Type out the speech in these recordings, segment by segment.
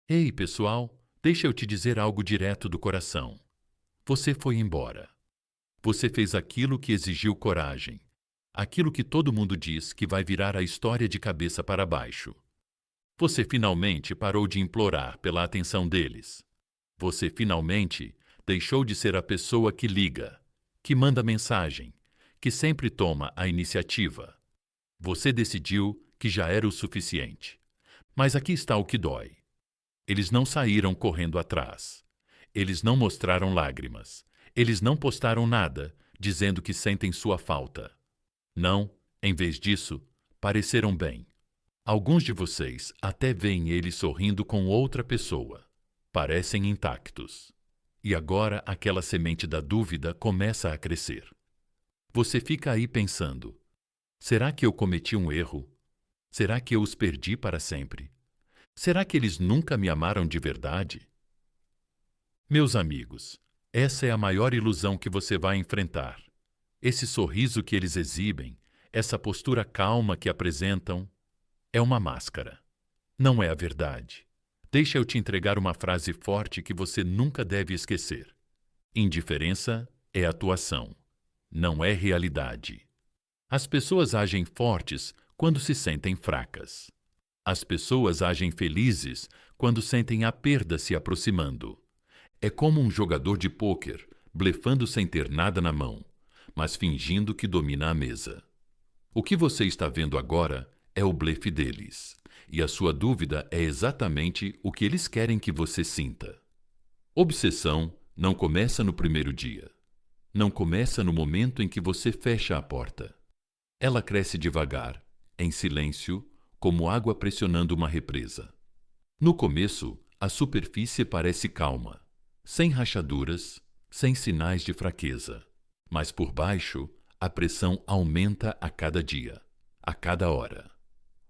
Ei, pessoal, deixa eu te dizer algo direto do coração. Você foi embora. Você fez aquilo que exigiu coragem. Aquilo que todo mundo diz que vai virar a história de cabeça para baixo. Você finalmente parou de implorar pela atenção deles. Você finalmente deixou de ser a pessoa que liga, que manda mensagem, que sempre toma a iniciativa. Você decidiu que já era o suficiente. Mas aqui está o que dói. Eles não saíram correndo atrás. Eles não mostraram lágrimas. Eles não postaram nada, dizendo que sentem sua falta. Não, em vez disso, pareceram bem. Alguns de vocês até veem ele sorrindo com outra pessoa. Parecem intactos. E agora aquela semente da dúvida começa a crescer. Você fica aí pensando: será que eu cometi um erro? Será que eu os perdi para sempre? Será que eles nunca me amaram de verdade? Meus amigos, essa é a maior ilusão que você vai enfrentar. Esse sorriso que eles exibem, essa postura calma que apresentam, é uma máscara. Não é a verdade. Deixa eu te entregar uma frase forte que você nunca deve esquecer. Indiferença é atuação, não é realidade. As pessoas agem fortes quando se sentem fracas. As pessoas agem felizes quando sentem a perda se aproximando. É como um jogador de pôquer, blefando sem ter nada na mão, mas fingindo que domina a mesa. O que você está vendo agora é o blefe deles, e a sua dúvida é exatamente o que eles querem que você sinta. Obsessão não começa no primeiro dia. Não começa no momento em que você fecha a porta. Ela cresce devagar, em silêncio, como água pressionando uma represa. No começo, a superfície parece calma, sem rachaduras, sem sinais de fraqueza. Mas por baixo, a pressão aumenta a cada dia, a cada hora.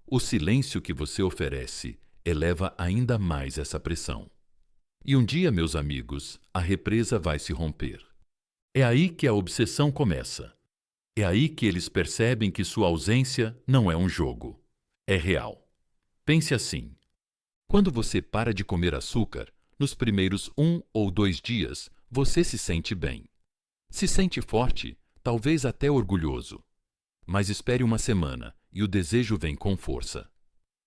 O silêncio que você oferece eleva ainda mais essa pressão. E um dia, meus amigos, a represa vai se romper. É aí que a obsessão começa. É aí que eles percebem que sua ausência não é um jogo. É real. Pense assim. Quando você para de comer açúcar, nos primeiros 1 ou 2 dias, você se sente bem. Se sente forte, talvez até orgulhoso. Mas espere uma semana e o desejo vem com força.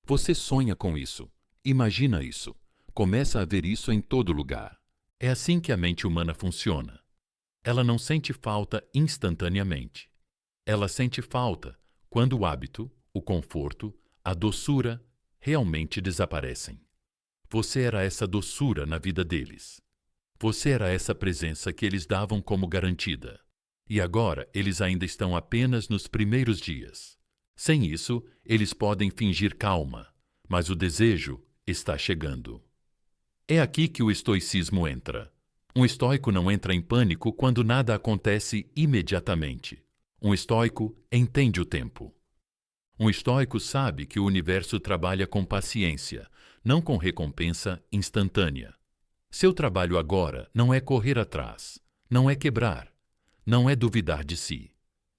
Você sonha com isso, imagina isso, começa a ver isso em todo lugar. É assim que a mente humana funciona. Ela não sente falta instantaneamente. Ela sente falta quando o hábito, o conforto, a doçura realmente desaparecem. Você era essa doçura na vida deles. Você era essa presença que eles davam como garantida. E agora eles ainda estão apenas nos primeiros dias. Sem isso, eles podem fingir calma, mas o desejo está chegando. É aqui que o estoicismo entra. Um estoico não entra em pânico quando nada acontece imediatamente. Um estoico entende o tempo. Um estoico sabe que o universo trabalha com paciência, não com recompensa instantânea. Seu trabalho agora não é correr atrás, não é quebrar, não é duvidar de si.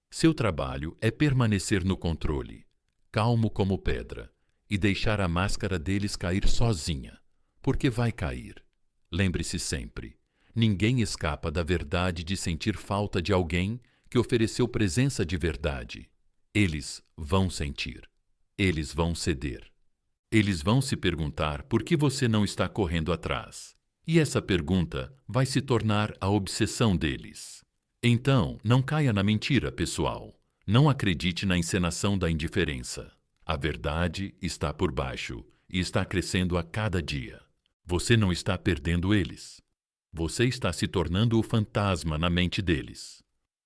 Seu trabalho é permanecer no controle, calmo como pedra, e deixar a máscara deles cair sozinha, porque vai cair. Lembre-se sempre, ninguém escapa da verdade de sentir falta de alguém que ofereceu presença de verdade. Eles vão sentir. Eles vão ceder. Eles vão se perguntar por que você não está correndo atrás. E essa pergunta vai se tornar a obsessão deles. Então, não caia na mentira, pessoal. Não acredite na encenação da indiferença. A verdade está por baixo e está crescendo a cada dia. Você não está perdendo eles. Você está se tornando o fantasma na mente deles.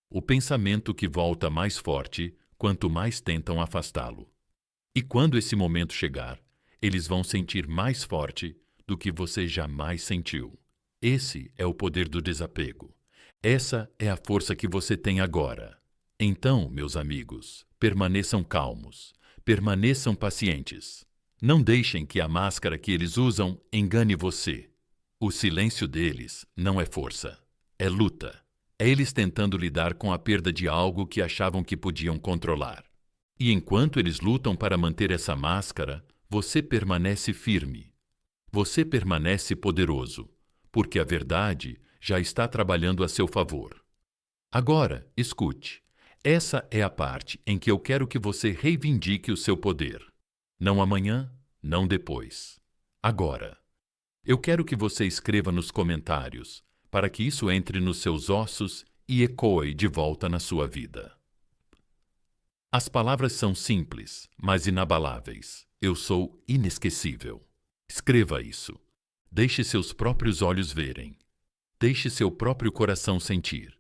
O pensamento que volta mais forte quanto mais tentam afastá-lo. E quando esse momento chegar, eles vão sentir mais forte do que você jamais sentiu. Esse é o poder do desapego. Essa é a força que você tem agora. Então, meus amigos, permaneçam calmos, permaneçam pacientes. Não deixem que a máscara que eles usam engane você. O silêncio deles não é força, é luta. É eles tentando lidar com a perda de algo que achavam que podiam controlar. E enquanto eles lutam para manter essa máscara, você permanece firme. Você permanece poderoso, porque a verdade já está trabalhando a seu favor. Agora, escute. Essa é a parte em que eu quero que você reivindique o seu poder. Não amanhã, não depois. Agora. Eu quero que você escreva nos comentários, para que isso entre nos seus ossos e ecoe de volta na sua vida. As palavras são simples, mas inabaláveis. Eu sou inesquecível. Escreva isso. Deixe seus próprios olhos verem. Deixe seu próprio coração sentir.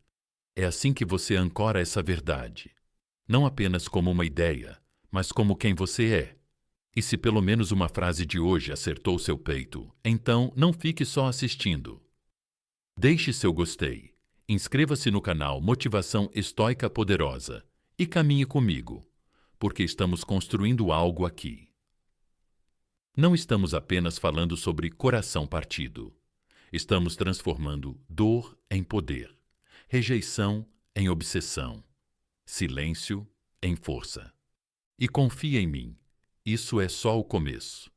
É assim que você ancora essa verdade. Não apenas como uma ideia, mas como quem você é. E se pelo menos uma frase de hoje acertou seu peito, então não fique só assistindo. Deixe seu gostei. Inscreva-se no canal Motivação Estoica Poderosa e caminhe comigo, porque estamos construindo algo aqui. Não estamos apenas falando sobre coração partido. Estamos transformando dor em poder, rejeição em obsessão, silêncio em força. E confia em mim, isso é só o começo.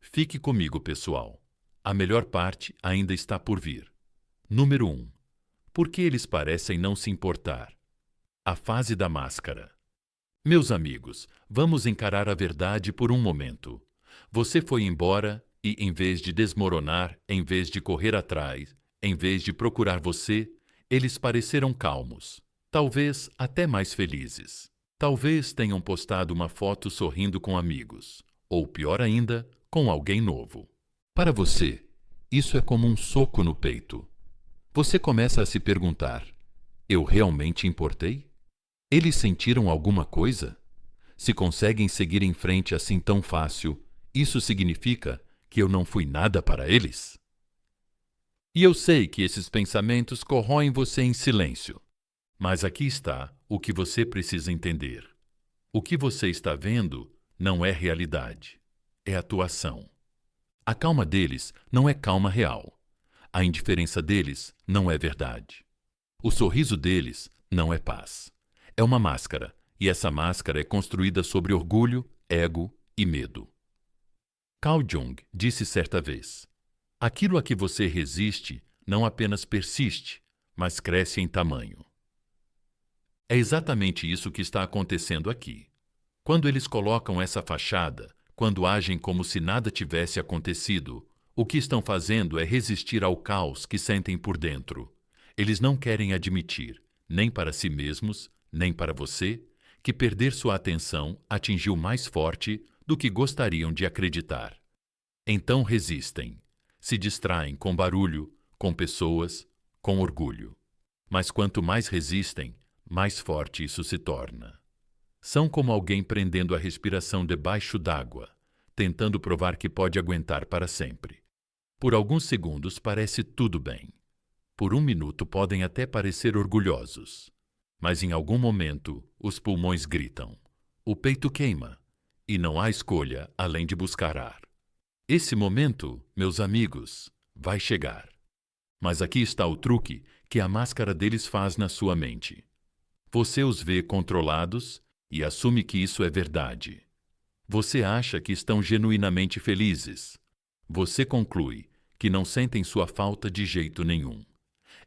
Fique comigo, pessoal. A melhor parte ainda está por vir. Número 1. Por que eles parecem não se importar? A fase da máscara. Meus amigos, vamos encarar a verdade por um momento. Você foi embora e, em vez de desmoronar, em vez de correr atrás, em vez de procurar você, eles pareceram calmos, talvez até mais felizes. Talvez tenham postado uma foto sorrindo com amigos, ou pior ainda, com alguém novo. Para você, isso é como um soco no peito. Você começa a se perguntar: eu realmente importei? Eles sentiram alguma coisa? Se conseguem seguir em frente assim tão fácil, isso significa que eu não fui nada para eles? E eu sei que esses pensamentos corroem você em silêncio. Mas aqui está o que você precisa entender. O que você está vendo não é realidade, é atuação. A calma deles não é calma real. A indiferença deles não é verdade. O sorriso deles não é paz. É uma máscara, e essa máscara é construída sobre orgulho, ego e medo. Carl Jung disse certa vez: aquilo a que você resiste não apenas persiste, mas cresce em tamanho. É exatamente isso que está acontecendo aqui. Quando eles colocam essa fachada, quando agem como se nada tivesse acontecido, o que estão fazendo é resistir ao caos que sentem por dentro. Eles não querem admitir, nem para si mesmos, nem para você, que perder sua atenção atingiu mais forte do que gostariam de acreditar. Então resistem, se distraem com barulho, com pessoas, com orgulho. Mas quanto mais resistem, mais forte isso se torna. São como alguém prendendo a respiração debaixo d'água, tentando provar que pode aguentar para sempre. Por alguns segundos parece tudo bem. Por um minuto podem até parecer orgulhosos. Mas em algum momento os pulmões gritam, o peito queima, e não há escolha além de buscar ar. Esse momento, meus amigos, vai chegar. Mas aqui está o truque que a máscara deles faz na sua mente. Você os vê controlados e assume que isso é verdade. Você acha que estão genuinamente felizes. Você conclui que não sentem sua falta de jeito nenhum.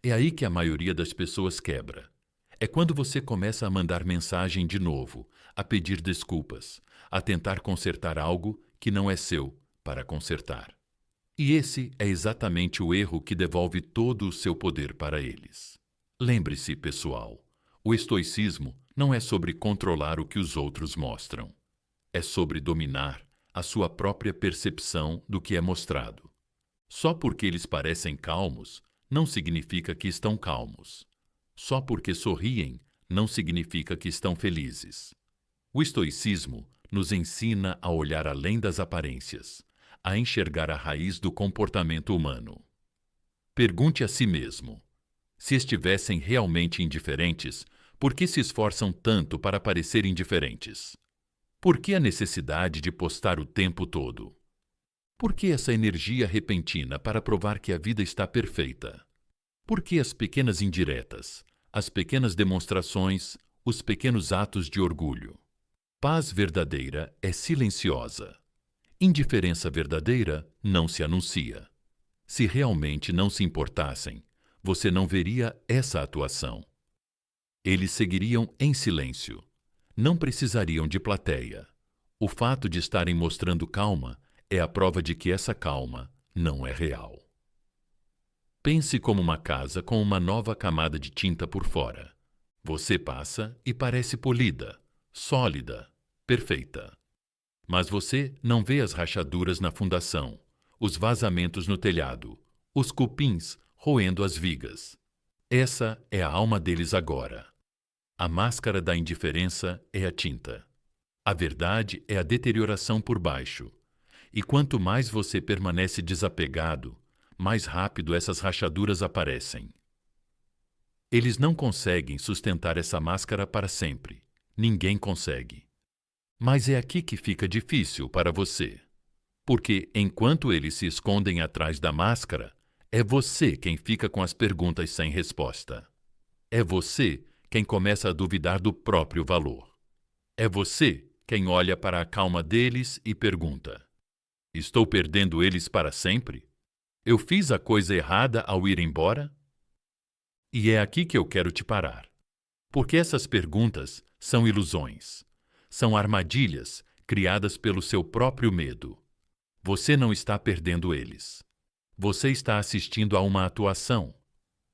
É aí que a maioria das pessoas quebra. É quando você começa a mandar mensagem de novo, a pedir desculpas, a tentar consertar algo que não é seu para consertar. E esse é exatamente o erro que devolve todo o seu poder para eles. Lembre-se, pessoal, o estoicismo não é sobre controlar o que os outros mostram. É sobre dominar a sua própria percepção do que é mostrado. Só porque eles parecem calmos, não significa que estão calmos. Só porque sorriem, não significa que estão felizes. O estoicismo nos ensina a olhar além das aparências, a enxergar a raiz do comportamento humano. Pergunte a si mesmo: se estivessem realmente indiferentes, por que se esforçam tanto para parecer indiferentes? Por que a necessidade de postar o tempo todo? Por que essa energia repentina para provar que a vida está perfeita? Por que as pequenas indiretas, as pequenas demonstrações, os pequenos atos de orgulho? Paz verdadeira é silenciosa. Indiferença verdadeira não se anuncia. Se realmente não se importassem, você não veria essa atuação. Eles seguiriam em silêncio. Não precisariam de plateia. O fato de estarem mostrando calma é a prova de que essa calma não é real. Pense como uma casa com uma nova camada de tinta por fora. Você passa e parece polida, sólida, perfeita. Mas você não vê as rachaduras na fundação, os vazamentos no telhado, os cupins roendo as vigas. Essa é a alma deles agora. A máscara da indiferença é a tinta. A verdade é a deterioração por baixo. E quanto mais você permanece desapegado, mais rápido essas rachaduras aparecem. Eles não conseguem sustentar essa máscara para sempre. Ninguém consegue. Mas é aqui que fica difícil para você. Porque enquanto eles se escondem atrás da máscara, é você quem fica com as perguntas sem resposta. É você quem começa a duvidar do próprio valor. É você quem olha para a calma deles e pergunta: estou perdendo eles para sempre? Eu fiz a coisa errada ao ir embora? E é aqui que eu quero te parar. Porque essas perguntas são ilusões. São armadilhas criadas pelo seu próprio medo. Você não está perdendo eles. Você está assistindo a uma atuação.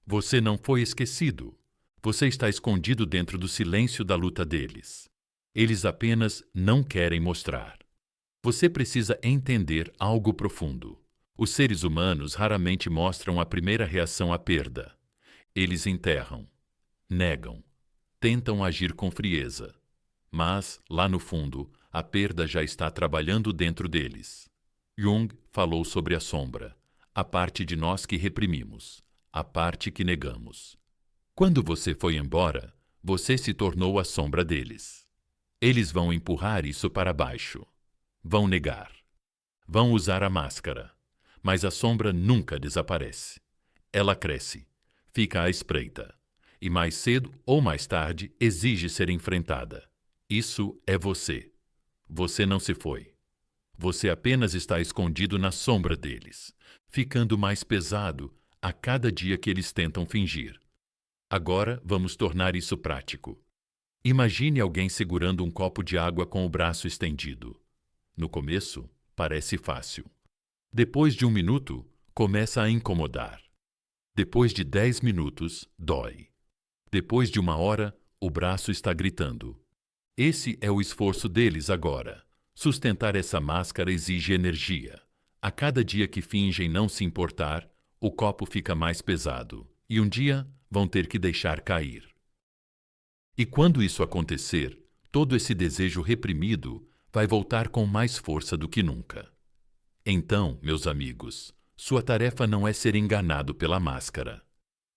Você não foi esquecido. Você está escondido dentro do silêncio da luta deles. Eles apenas não querem mostrar. Você precisa entender algo profundo. Os seres humanos raramente mostram a primeira reação à perda. Eles enterram, negam, tentam agir com frieza. Mas, lá no fundo, a perda já está trabalhando dentro deles. Jung falou sobre a sombra, a parte de nós que reprimimos, a parte que negamos. Quando você foi embora, você se tornou a sombra deles. Eles vão empurrar isso para baixo. Vão negar. Vão usar a máscara. Mas a sombra nunca desaparece. Ela cresce, fica à espreita. E mais cedo ou mais tarde exige ser enfrentada. Isso é você. Você não se foi. Você apenas está escondido na sombra deles, ficando mais pesado a cada dia que eles tentam fingir. Agora vamos tornar isso prático. Imagine alguém segurando um copo de água com o braço estendido. No começo, parece fácil. Depois de 1 minuto, começa a incomodar. Depois de 10 minutos, dói. Depois de 1 hora, o braço está gritando. Esse é o esforço deles agora. Sustentar essa máscara exige energia. A cada dia que fingem não se importar, o copo fica mais pesado. E um dia vão ter que deixar cair. E quando isso acontecer, todo esse desejo reprimido vai voltar com mais força do que nunca. Então, meus amigos, sua tarefa não é ser enganado pela máscara.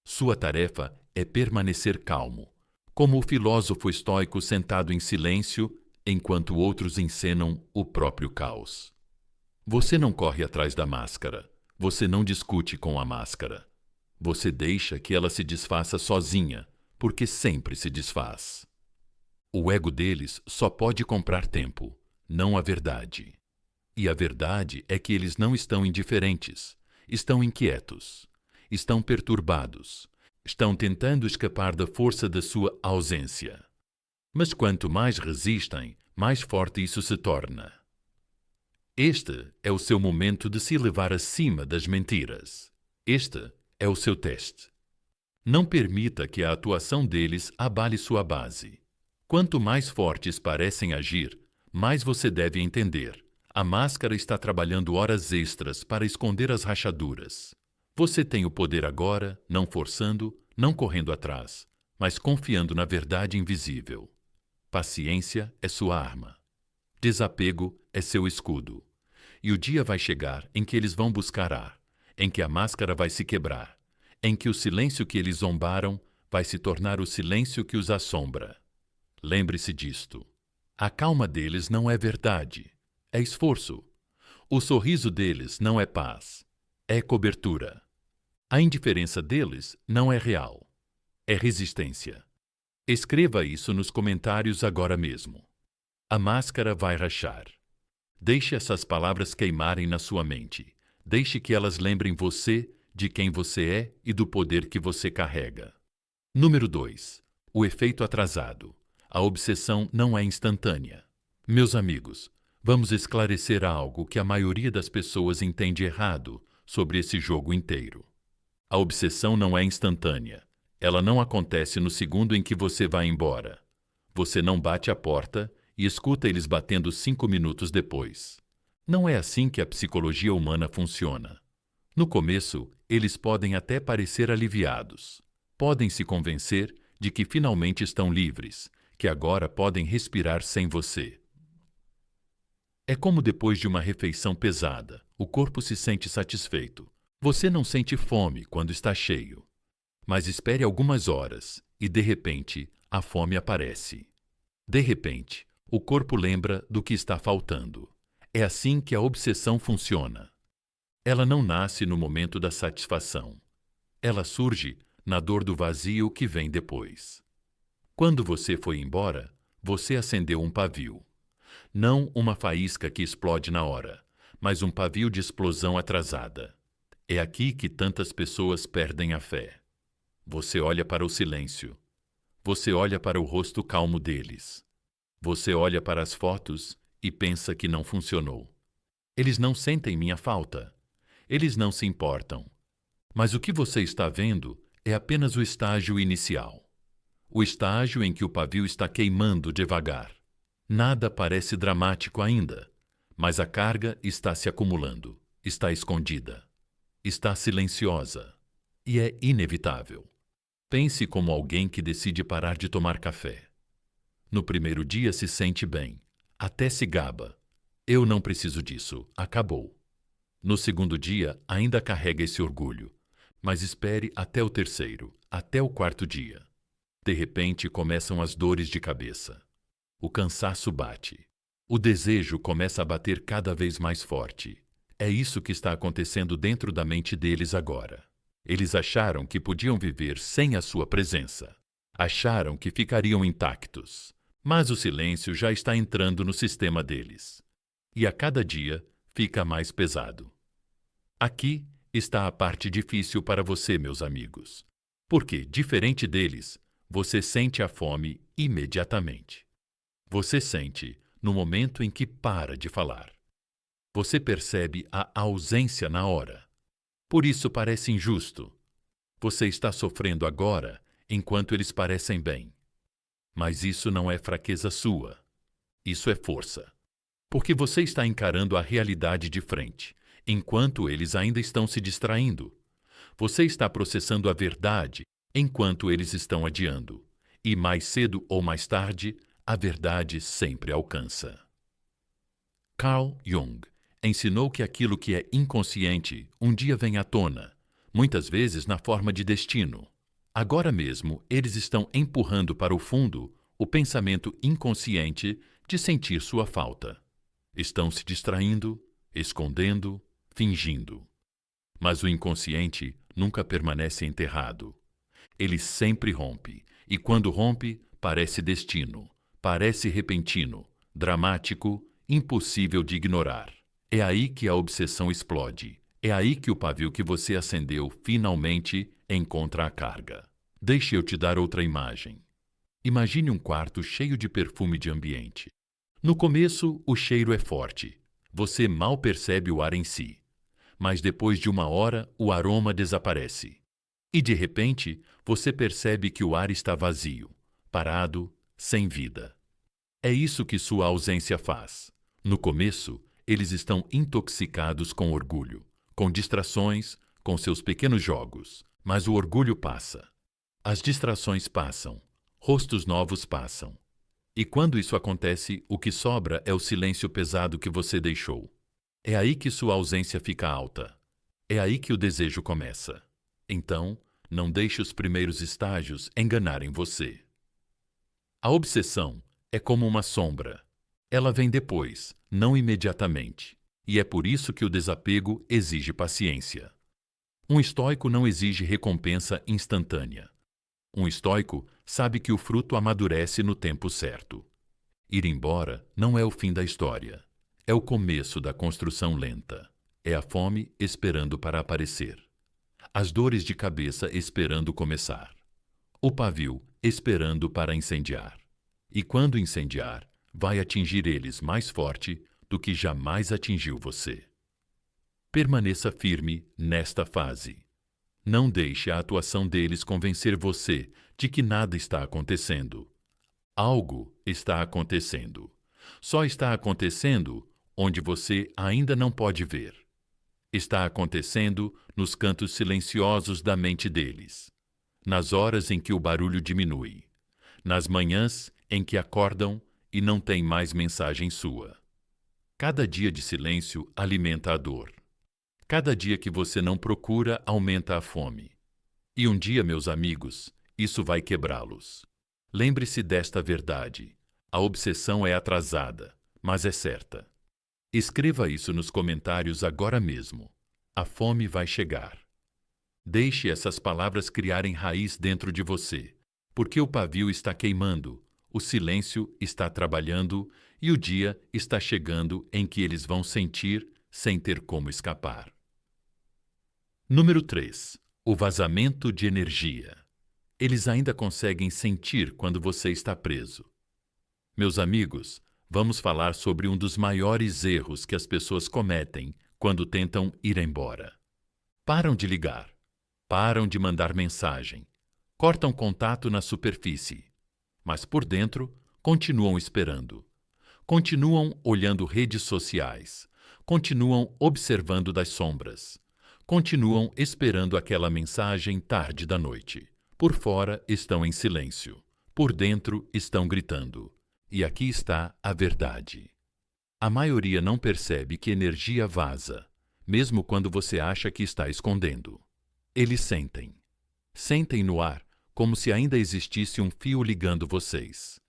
Sua tarefa é permanecer calmo, como o filósofo estoico sentado em silêncio enquanto outros encenam o próprio caos. Você não corre atrás da máscara. Você não discute com a máscara. Você deixa que ela se desfaça sozinha, porque sempre se desfaz. O ego deles só pode comprar tempo, não a verdade. E a verdade é que eles não estão indiferentes, estão inquietos, estão perturbados, estão tentando escapar da força da sua ausência. Mas quanto mais resistem, mais forte isso se torna. Este é o seu momento de se elevar acima das mentiras. Este é o seu teste. Não permita que a atuação deles abale sua base. Quanto mais fortes parecem agir, mais você deve entender. A máscara está trabalhando horas extras para esconder as rachaduras. Você tem o poder agora, não forçando, não correndo atrás, mas confiando na verdade invisível. Paciência é sua arma. Desapego é seu escudo. E o dia vai chegar em que eles vão buscar ar, em que a máscara vai se quebrar, em que o silêncio que eles zombaram vai se tornar o silêncio que os assombra. Lembre-se disto. A calma deles não é verdade, é esforço. O sorriso deles não é paz, é cobertura. A indiferença deles não é real, é resistência. Escreva isso nos comentários agora mesmo. A máscara vai rachar. Deixe essas palavras queimarem na sua mente. Deixe que elas lembrem você de quem você é e do poder que você carrega. Número 2. O efeito atrasado. A obsessão não é instantânea. Meus amigos, vamos esclarecer algo que a maioria das pessoas entende errado sobre esse jogo inteiro. A obsessão não é instantânea. Ela não acontece no segundo em que você vai embora. Você não bate a porta e escuta eles batendo 5 minutos depois. Não é assim que a psicologia humana funciona. No começo, eles podem até parecer aliviados. Podem se convencer de que finalmente estão livres, que agora podem respirar sem você. É como depois de uma refeição pesada, o corpo se sente satisfeito. Você não sente fome quando está cheio. Mas espere algumas horas e, de repente, a fome aparece. De repente, o corpo lembra do que está faltando. É assim que a obsessão funciona. Ela não nasce no momento da satisfação. Ela surge na dor do vazio que vem depois. Quando você foi embora, você acendeu um pavio. Não uma faísca que explode na hora, mas um pavio de explosão atrasada. É aqui que tantas pessoas perdem a fé. Você olha para o silêncio. Você olha para o rosto calmo deles. Você olha para as fotos e pensa que não funcionou. Eles não sentem minha falta. Eles não se importam. Mas o que você está vendo é apenas o estágio inicial. O estágio em que o pavio está queimando devagar. Nada parece dramático ainda, mas a carga está se acumulando, está escondida, está silenciosa e é inevitável. Pense como alguém que decide parar de tomar café. No primeiro dia se sente bem, até se gaba. Eu não preciso disso, acabou. No segundo dia ainda carrega esse orgulho, mas espere até o terceiro, até o quarto dia. De repente começam as dores de cabeça. O cansaço bate. O desejo começa a bater cada vez mais forte. É isso que está acontecendo dentro da mente deles agora. Eles acharam que podiam viver sem a sua presença. Acharam que ficariam intactos. Mas o silêncio já está entrando no sistema deles. E a cada dia fica mais pesado. Aqui está a parte difícil para você, meus amigos. Porque, diferente deles, você sente a fome imediatamente. Você sente no momento em que para de falar. Você percebe a ausência na hora. Por isso parece injusto. Você está sofrendo agora, enquanto eles parecem bem. Mas isso não é fraqueza sua. Isso é força. Porque você está encarando a realidade de frente, enquanto eles ainda estão se distraindo. Você está processando a verdade, enquanto eles estão adiando. E mais cedo ou mais tarde, a verdade sempre alcança. Carl Jung ensinou que aquilo que é inconsciente um dia vem à tona, muitas vezes na forma de destino. Agora mesmo, eles estão empurrando para o fundo o pensamento inconsciente de sentir sua falta. Estão se distraindo, escondendo, fingindo. Mas o inconsciente nunca permanece enterrado. Ele sempre rompe, e quando rompe, parece destino. Parece repentino, dramático, impossível de ignorar. É aí que a obsessão explode. É aí que o pavio que você acendeu finalmente encontra a carga. Deixe eu te dar outra imagem. Imagine um quarto cheio de perfume de ambiente. No começo, o cheiro é forte. Você mal percebe o ar em si. Mas depois de uma hora, o aroma desaparece. E de repente, você percebe que o ar está vazio, parado, sem vida. É isso que sua ausência faz. No começo, eles estão intoxicados com orgulho, com distrações, com seus pequenos jogos. Mas o orgulho passa. As distrações passam. Rostos novos passam. E quando isso acontece, o que sobra é o silêncio pesado que você deixou. É aí que sua ausência fica alta. É aí que o desejo começa. Então, não deixe os primeiros estágios enganarem você. A obsessão é como uma sombra. Ela vem depois, não imediatamente. E é por isso que o desapego exige paciência. Um estoico não exige recompensa instantânea. Um estoico sabe que o fruto amadurece no tempo certo. Ir embora não é o fim da história. É o começo da construção lenta. É a fome esperando para aparecer. As dores de cabeça esperando começar. O pavio esperando para incendiar. E quando incendiar, vai atingir eles mais forte do que jamais atingiu você. Permaneça firme nesta fase. Não deixe a atuação deles convencer você de que nada está acontecendo. Algo está acontecendo. Só está acontecendo onde você ainda não pode ver. Está acontecendo nos cantos silenciosos da mente deles, nas horas em que o barulho diminui, nas manhãs em que acordam e não tem mais mensagem sua. Cada dia de silêncio alimenta a dor. Cada dia que você não procura aumenta a fome. E um dia, meus amigos, isso vai quebrá-los. Lembre-se desta verdade. A obsessão é atrasada, mas é certa. Escreva isso nos comentários agora mesmo. A fome vai chegar. Deixe essas palavras criarem raiz dentro de você, porque o pavio está queimando, o silêncio está trabalhando e o dia está chegando em que eles vão sentir sem ter como escapar. Número 3. O vazamento de energia. Eles ainda conseguem sentir quando você está preso. Meus amigos, vamos falar sobre um dos maiores erros que as pessoas cometem quando tentam ir embora. Param de ligar, param de mandar mensagem, cortam contato na superfície, mas por dentro continuam esperando. Continuam olhando redes sociais, continuam observando das sombras, continuam esperando aquela mensagem tarde da noite. Por fora estão em silêncio, por dentro estão gritando. E aqui está a verdade. A maioria não percebe que energia vaza, mesmo quando você acha que está escondendo. Eles sentem. Sentem no ar como se ainda existisse um fio ligando vocês.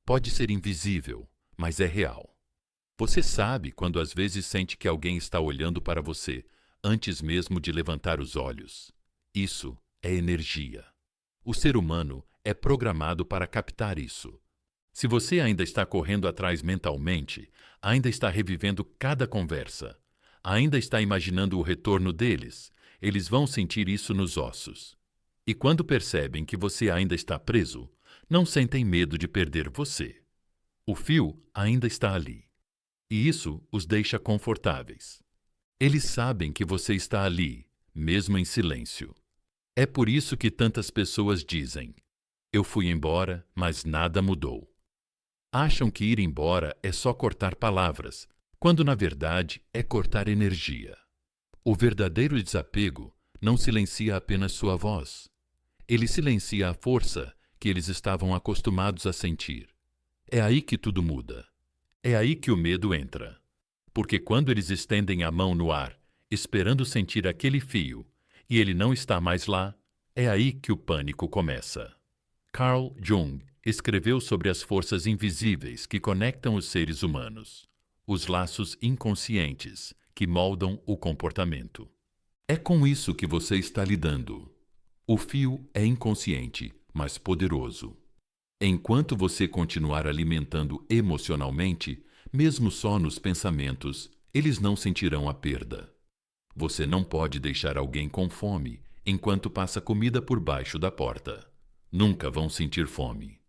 Pode ser invisível, mas é real. Você sabe quando às vezes sente que alguém está olhando para você antes mesmo de levantar os olhos. Isso é energia. O ser humano é programado para captar isso. Se você ainda está correndo atrás mentalmente, ainda está revivendo cada conversa, ainda está imaginando o retorno deles, eles vão sentir isso nos ossos. E quando percebem que você ainda está preso, não sentem medo de perder você. O fio ainda está ali. E isso os deixa confortáveis. Eles sabem que você está ali, mesmo em silêncio. É por isso que tantas pessoas dizem: eu fui embora, mas nada mudou. Acham que ir embora é só cortar palavras, quando na verdade é cortar energia. O verdadeiro desapego não silencia apenas sua voz. Ele silencia a força que eles estavam acostumados a sentir. É aí que tudo muda. É aí que o medo entra. Porque quando eles estendem a mão no ar, esperando sentir aquele fio, e ele não está mais lá, é aí que o pânico começa. Carl Jung escreveu sobre as forças invisíveis que conectam os seres humanos, os laços inconscientes que moldam o comportamento. É com isso que você está lidando. O fio é inconsciente, mas poderoso. Enquanto você continuar alimentando emocionalmente, mesmo só nos pensamentos, eles não sentirão a perda. Você não pode deixar alguém com fome enquanto passa comida por baixo da porta. Nunca vão sentir fome.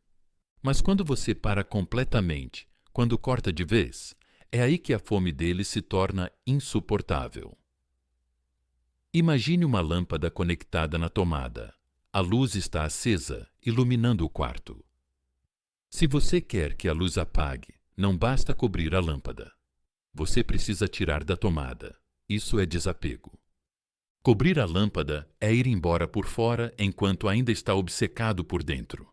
Mas quando você para completamente, quando corta de vez, é aí que a fome deles se torna insuportável. Imagine uma lâmpada conectada na tomada. A luz está acesa, iluminando o quarto. Se você quer que a luz apague, não basta cobrir a lâmpada. Você precisa tirar da tomada. Isso é desapego. Cobrir a lâmpada é ir embora por fora enquanto ainda está obcecado por dentro.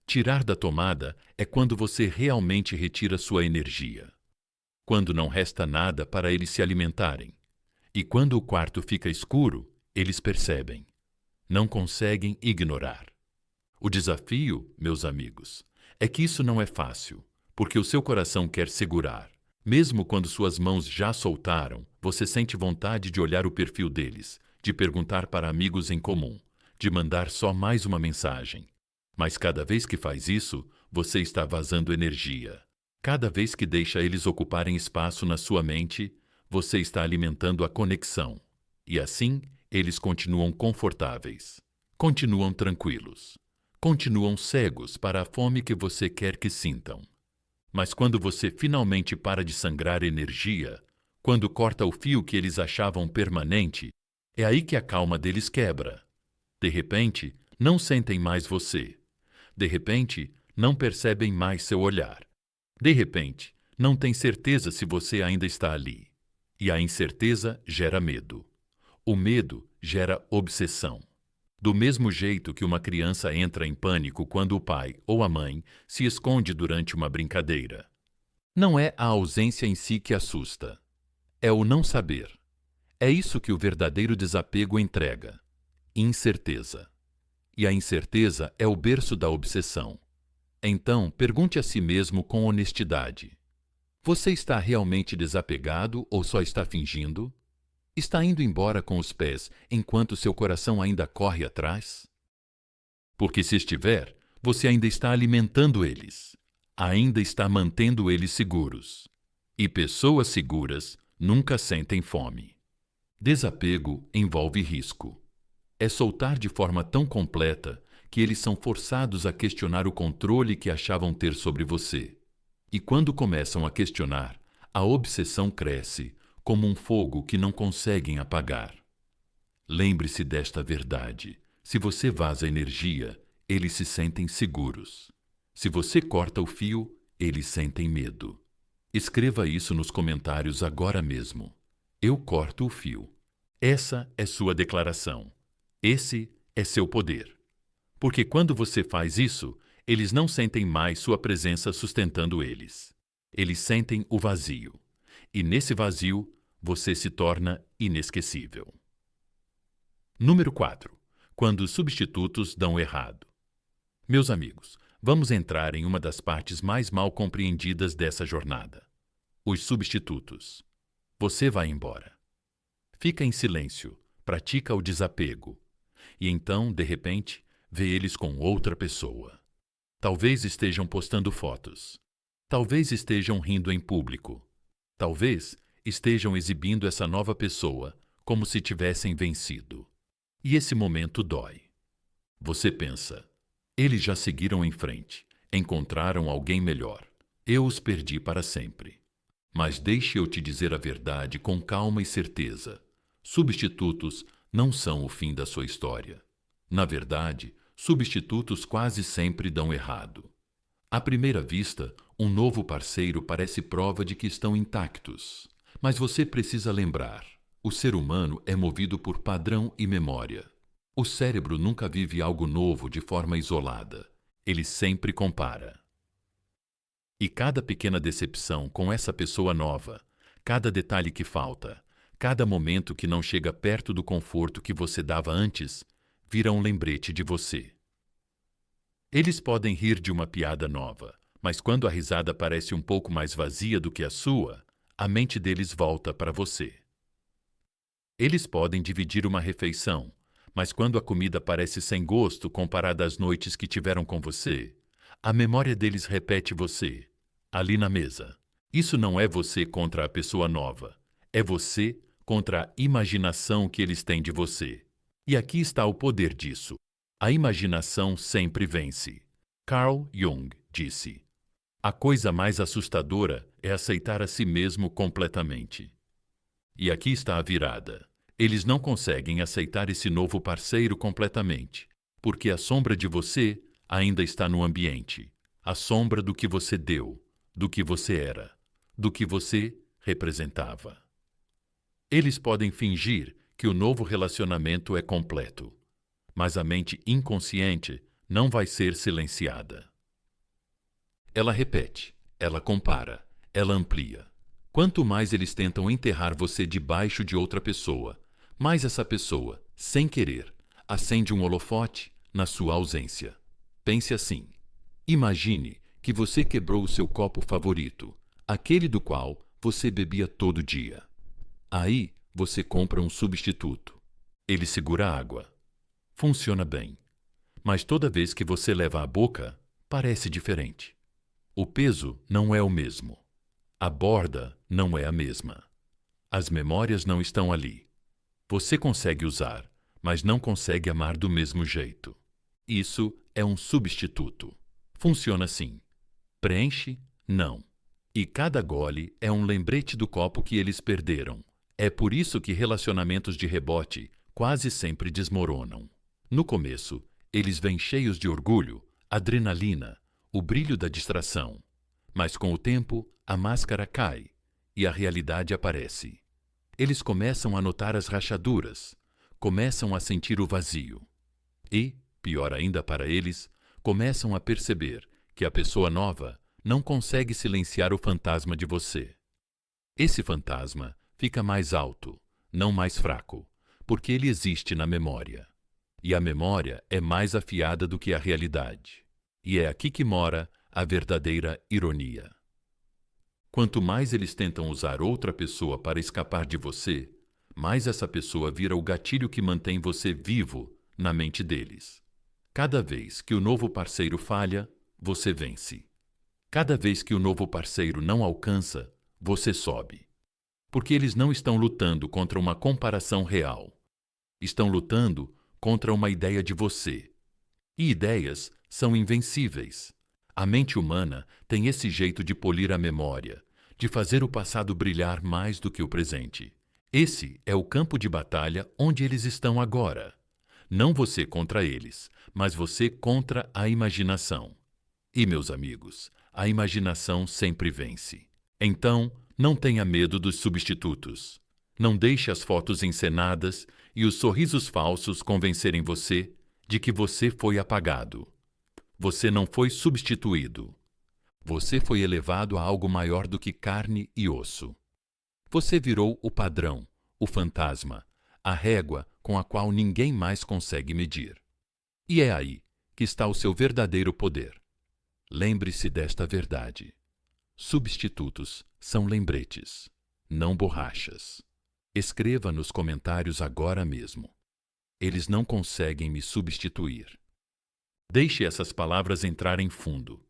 Tirar da tomada é quando você realmente retira sua energia. Quando não resta nada para eles se alimentarem. E quando o quarto fica escuro, eles percebem. Não conseguem ignorar. O desafio, meus amigos, é que isso não é fácil, porque o seu coração quer segurar. Mesmo quando suas mãos já soltaram, você sente vontade de olhar o perfil deles, de perguntar para amigos em comum, de mandar só mais uma mensagem. Mas cada vez que faz isso, você está vazando energia. Cada vez que deixa eles ocuparem espaço na sua mente, você está alimentando a conexão. E assim, eles continuam confortáveis, continuam tranquilos, continuam cegos para a fome que você quer que sintam. Mas quando você finalmente para de sangrar energia, quando corta o fio que eles achavam permanente, é aí que a calma deles quebra. De repente, não sentem mais você. De repente, não percebem mais seu olhar. De repente, não têm certeza se você ainda está ali. E a incerteza gera medo. O medo gera obsessão. Do mesmo jeito que uma criança entra em pânico quando o pai ou a mãe se esconde durante uma brincadeira. Não é a ausência em si que assusta. É o não saber. É isso que o verdadeiro desapego entrega. Incerteza. E a incerteza é o berço da obsessão. Então, pergunte a si mesmo com honestidade. Você está realmente desapegado ou só está fingindo? Está indo embora com os pés enquanto seu coração ainda corre atrás? Porque se estiver, você ainda está alimentando eles. Ainda está mantendo eles seguros. E pessoas seguras nunca sentem fome. Desapego envolve risco. É soltar de forma tão completa que eles são forçados a questionar o controle que achavam ter sobre você. E quando começam a questionar, a obsessão cresce como um fogo que não conseguem apagar. Lembre-se desta verdade. Se você vaza energia, eles se sentem seguros. Se você corta o fio, eles sentem medo. Escreva isso nos comentários agora mesmo. Eu corto o fio. Essa é sua declaração. Esse é seu poder. Porque quando você faz isso, eles não sentem mais sua presença sustentando eles. Eles sentem o vazio. E nesse vazio, você se torna inesquecível. Número 4. Quando os substitutos dão errado. Meus amigos, vamos entrar em uma das partes mais mal compreendidas dessa jornada. Os substitutos. Você vai embora. Fica em silêncio, pratica o desapego. E então, de repente, vê eles com outra pessoa. Talvez estejam postando fotos. Talvez estejam rindo em público. Talvez estejam exibindo essa nova pessoa como se tivessem vencido. E esse momento dói. Você pensa, eles já seguiram em frente, encontraram alguém melhor. Eu os perdi para sempre. Mas deixe eu te dizer a verdade com calma e certeza. Substitutos não são o fim da sua história. Na verdade, substitutos quase sempre dão errado. À primeira vista, um novo parceiro parece prova de que estão intactos. Mas você precisa lembrar, o ser humano é movido por padrão e memória. O cérebro nunca vive algo novo de forma isolada. Ele sempre compara. E cada pequena decepção com essa pessoa nova, cada detalhe que falta, cada momento que não chega perto do conforto que você dava antes, vira um lembrete de você. Eles podem rir de uma piada nova, mas quando a risada parece um pouco mais vazia do que a sua, a mente deles volta para você. Eles podem dividir uma refeição, mas quando a comida parece sem gosto comparada às noites que tiveram com você, a memória deles repete você, ali na mesa. Isso não é você contra a pessoa nova, é você contra a imaginação que eles têm de você. E aqui está o poder disso. A imaginação sempre vence. Carl Jung disse: a coisa mais assustadora é aceitar a si mesmo completamente. E aqui está a virada. Eles não conseguem aceitar esse novo parceiro completamente, porque a sombra de você ainda está no ambiente. A sombra do que você deu, do que você era, do que você representava. Eles podem fingir que o novo relacionamento é completo, mas a mente inconsciente não vai ser silenciada. Ela repete, ela compara, ela amplia. Quanto mais eles tentam enterrar você debaixo de outra pessoa, mais essa pessoa, sem querer, acende um holofote na sua ausência. Pense assim. Imagine que você quebrou o seu copo favorito, aquele do qual você bebia todo dia. Aí você compra um substituto. Ele segura a água. Funciona bem. Mas toda vez que você leva à boca, parece diferente. O peso não é o mesmo. A borda não é a mesma. As memórias não estão ali. Você consegue usar, mas não consegue amar do mesmo jeito. Isso é um substituto. Funciona assim. Preenche? Não. E cada gole é um lembrete do copo que eles perderam. É por isso que relacionamentos de rebote quase sempre desmoronam. No começo, eles vêm cheios de orgulho, adrenalina, o brilho da distração. Mas com o tempo, a máscara cai e a realidade aparece. Eles começam a notar as rachaduras, começam a sentir o vazio. E, pior ainda para eles, começam a perceber que a pessoa nova não consegue silenciar o fantasma de você. Esse fantasma fica mais alto, não mais fraco, porque ele existe na memória. E a memória é mais afiada do que a realidade. E é aqui que mora a verdadeira ironia. Quanto mais eles tentam usar outra pessoa para escapar de você, mais essa pessoa vira o gatilho que mantém você vivo na mente deles. Cada vez que o novo parceiro falha, você vence. Cada vez que o novo parceiro não alcança, você sobe. Porque eles não estão lutando contra uma comparação real. Estão lutando contra uma ideia de você. E ideias são invencíveis. A mente humana tem esse jeito de polir a memória, de fazer o passado brilhar mais do que o presente. Esse é o campo de batalha onde eles estão agora. Não você contra eles, mas você contra a imaginação. E, meus amigos, a imaginação sempre vence. Então, não tenha medo dos substitutos. Não deixe as fotos encenadas e os sorrisos falsos convencerem você de que você foi apagado. Você não foi substituído. Você foi elevado a algo maior do que carne e osso. Você virou o padrão, o fantasma, a régua com a qual ninguém mais consegue medir. E é aí que está o seu verdadeiro poder. Lembre-se desta verdade. Substitutos são lembretes, não borrachas. Escreva nos comentários agora mesmo. Eles não conseguem me substituir. Deixe essas palavras entrarem fundo,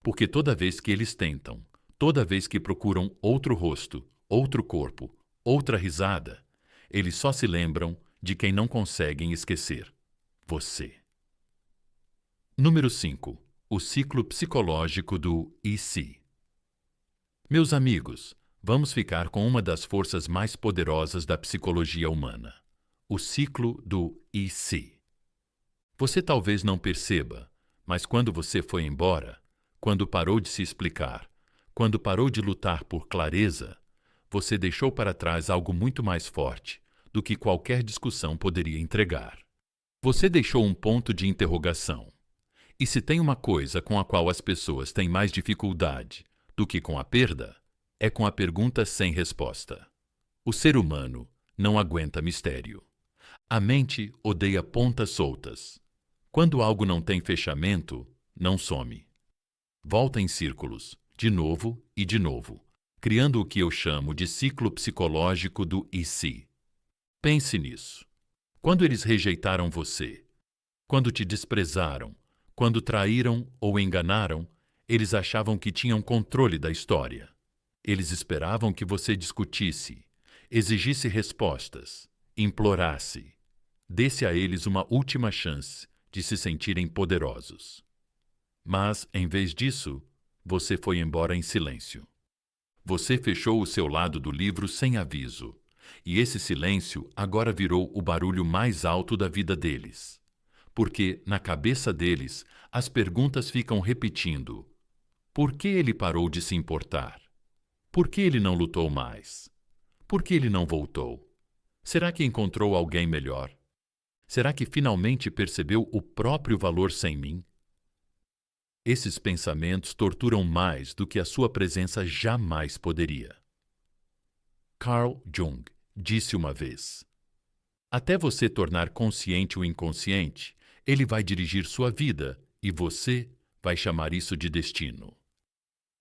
porque toda vez que eles tentam, toda vez que procuram outro rosto, outro corpo, outra risada, eles só se lembram de quem não conseguem esquecer: você. Número 5. O ciclo psicológico do e se. Meus amigos, vamos ficar com uma das forças mais poderosas da psicologia humana: o ciclo do e se. Você talvez não perceba, mas quando você foi embora, quando parou de se explicar, quando parou de lutar por clareza, você deixou para trás algo muito mais forte do que qualquer discussão poderia entregar. Você deixou um ponto de interrogação. E se tem uma coisa com a qual as pessoas têm mais dificuldade do que com a perda, é com a pergunta sem resposta. O ser humano não aguenta mistério. A mente odeia pontas soltas. Quando algo não tem fechamento, não some. Volta em círculos, de novo e de novo, criando o que eu chamo de ciclo psicológico do e se. Pense nisso. Quando eles rejeitaram você, quando te desprezaram, quando traíram ou enganaram, eles achavam que tinham controle da história. Eles esperavam que você discutisse, exigisse respostas, implorasse, desse a eles uma última chance de se sentirem poderosos. Mas, em vez disso, você foi embora em silêncio. Você fechou o seu lado do livro sem aviso, e esse silêncio agora virou o barulho mais alto da vida deles. Porque, na cabeça deles, as perguntas ficam repetindo: por que ele parou de se importar? Por que ele não lutou mais? Por que ele não voltou? Será que encontrou alguém melhor? Será que finalmente percebeu o próprio valor sem mim? Esses pensamentos torturam mais do que a sua presença jamais poderia. Carl Jung disse uma vez: até você tornar consciente o inconsciente, ele vai dirigir sua vida e você vai chamar isso de destino.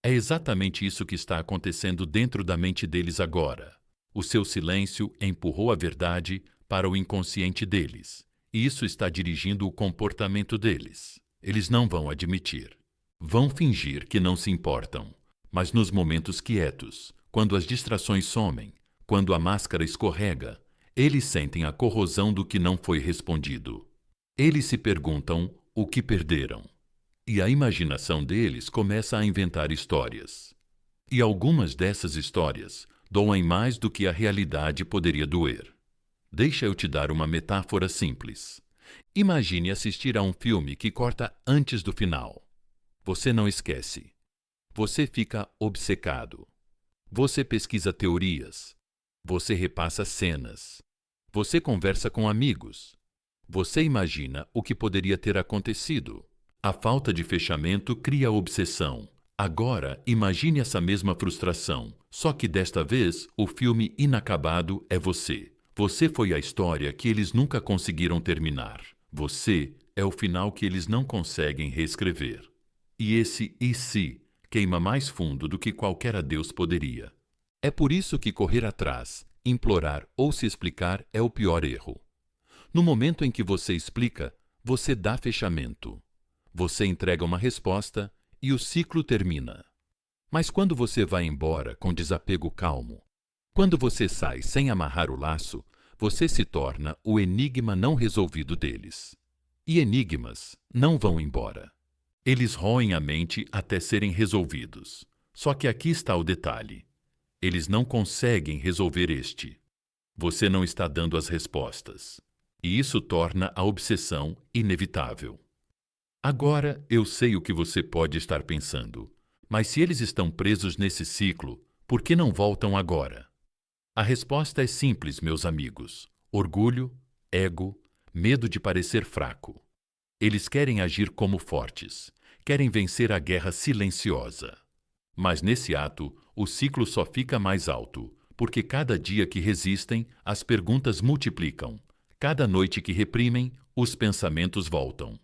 É exatamente isso que está acontecendo dentro da mente deles agora. O seu silêncio empurrou a verdade para o inconsciente deles, e isso está dirigindo o comportamento deles. Eles não vão admitir. Vão fingir que não se importam, mas nos momentos quietos, quando as distrações somem, quando a máscara escorrega, eles sentem a corrosão do que não foi respondido. Eles se perguntam o que perderam. E a imaginação deles começa a inventar histórias. E algumas dessas histórias doem mais do que a realidade poderia doer. Deixa eu te dar uma metáfora simples. Imagine assistir a um filme que corta antes do final. Você não esquece. Você fica obcecado. Você pesquisa teorias. Você repassa cenas. Você conversa com amigos. Você imagina o que poderia ter acontecido. A falta de fechamento cria obsessão. Agora, imagine essa mesma frustração, só que desta vez o filme inacabado é você. Você foi a história que eles nunca conseguiram terminar. Você é o final que eles não conseguem reescrever. E esse "e se" queima mais fundo do que qualquer adeus poderia. É por isso que correr atrás, implorar ou se explicar é o pior erro. No momento em que você explica, você dá fechamento. Você entrega uma resposta e o ciclo termina. Mas quando você vai embora com desapego calmo, quando você sai sem amarrar o laço, você se torna o enigma não resolvido deles. E enigmas não vão embora. Eles roem a mente até serem resolvidos. Só que aqui está o detalhe. Eles não conseguem resolver este. Você não está dando as respostas. E isso torna a obsessão inevitável. Agora eu sei o que você pode estar pensando. Mas se eles estão presos nesse ciclo, por que não voltam agora? A resposta é simples, meus amigos. Orgulho, ego, medo de parecer fraco. Eles querem agir como fortes, querem vencer a guerra silenciosa. Mas nesse ato, o ciclo só fica mais alto, porque cada dia que resistem, as perguntas multiplicam. Cada noite que reprimem, os pensamentos voltam.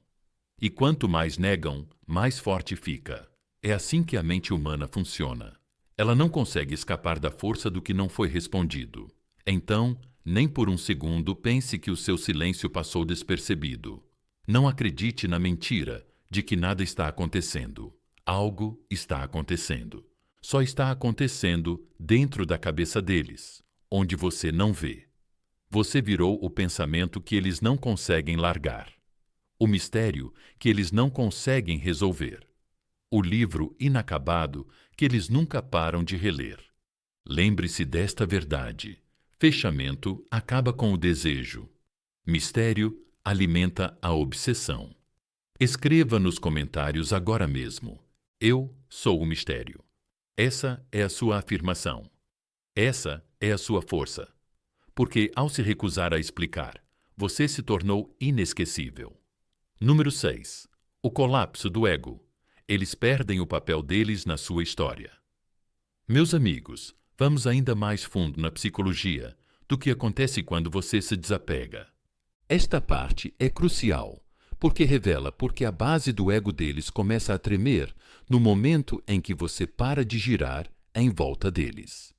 E quanto mais negam, mais forte fica. É assim que a mente humana funciona. Ela não consegue escapar da força do que não foi respondido. Então, nem por um segundo pense que o seu silêncio passou despercebido. Não acredite na mentira de que nada está acontecendo. Algo está acontecendo. Só está acontecendo dentro da cabeça deles, onde você não vê. Você virou o pensamento que eles não conseguem largar. O mistério que eles não conseguem resolver. O livro inacabado que eles nunca param de reler. Lembre-se desta verdade. Fechamento acaba com o desejo. Mistério alimenta a obsessão. Escreva nos comentários agora mesmo. Eu sou o mistério. Essa é a sua afirmação. Essa é a sua força. Porque ao se recusar a explicar, você se tornou inesquecível. Número 6. O colapso do ego. Eles perdem o papel deles na sua história. Meus amigos, vamos ainda mais fundo na psicologia do que acontece quando você se desapega. Esta parte é crucial, porque revela porque a base do ego deles começa a tremer no momento em que você para de girar em volta deles.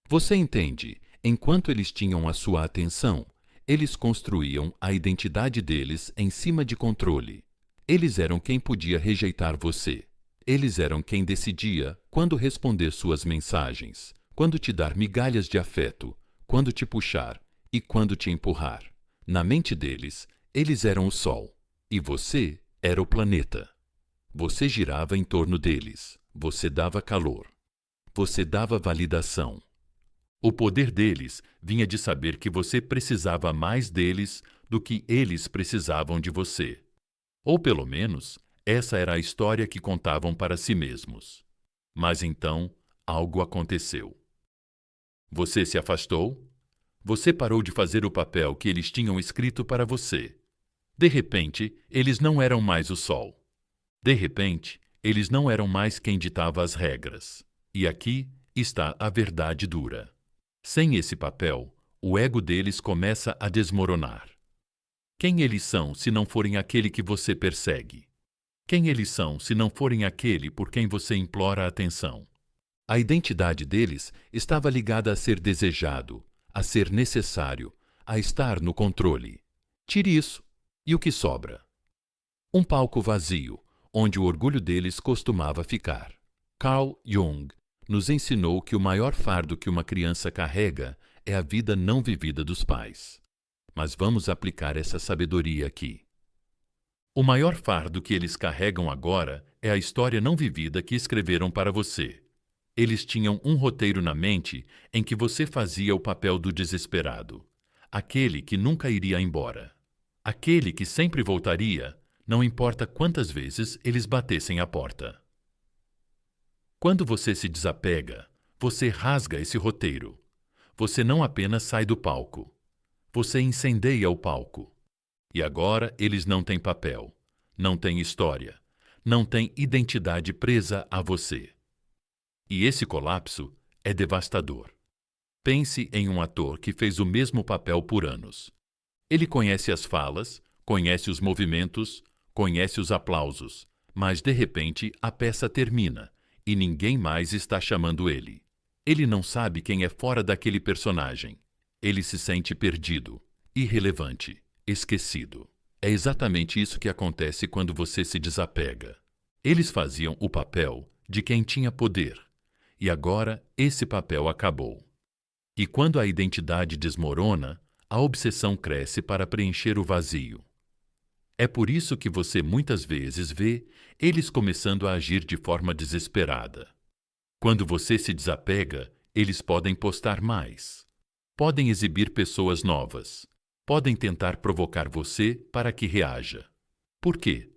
Você entende, enquanto eles tinham a sua atenção, eles construíam a identidade deles em cima de controle. Eles eram quem podia rejeitar você. Eles eram quem decidia quando responder suas mensagens, quando te dar migalhas de afeto, quando te puxar e quando te empurrar. Na mente deles, eles eram o Sol e você era o planeta. Você girava em torno deles, você dava calor, você dava validação. O poder deles vinha de saber que você precisava mais deles do que eles precisavam de você. Ou pelo menos, essa era a história que contavam para si mesmos. Mas então, algo aconteceu. Você se afastou? Você parou de fazer o papel que eles tinham escrito para você. De repente, eles não eram mais o Sol. De repente, eles não eram mais quem ditava as regras. E aqui está a verdade dura. Sem esse papel, o ego deles começa a desmoronar. Quem eles são se não forem aquele que você persegue? Quem eles são se não forem aquele por quem você implora atenção? A identidade deles estava ligada a ser desejado, a ser necessário, a estar no controle. Tire isso. E o que sobra? Um palco vazio, onde o orgulho deles costumava ficar. Carl Jung nos ensinou que o maior fardo que uma criança carrega é a vida não vivida dos pais. Mas vamos aplicar essa sabedoria aqui. O maior fardo que eles carregam agora é a história não vivida que escreveram para você. Eles tinham um roteiro na mente em que você fazia o papel do desesperado, aquele que nunca iria embora, aquele que sempre voltaria, não importa quantas vezes eles batessem a porta. Quando você se desapega, você rasga esse roteiro. Você não apenas sai do palco, você incendeia o palco. E agora eles não têm papel, não têm história, não têm identidade presa a você. E esse colapso é devastador. Pense em um ator que fez o mesmo papel por anos. Ele conhece as falas, conhece os movimentos, conhece os aplausos, mas de repente a peça termina e ninguém mais está chamando ele. Ele não sabe quem é fora daquele personagem. Ele se sente perdido, irrelevante, esquecido. É exatamente isso que acontece quando você se desapega. Eles faziam o papel de quem tinha poder, e agora esse papel acabou. E quando a identidade desmorona, a obsessão cresce para preencher o vazio. É por isso que você muitas vezes vê eles começando a agir de forma desesperada. Quando você se desapega, eles podem postar mais. Podem exibir pessoas novas. Podem tentar provocar você para que reaja. Por quê?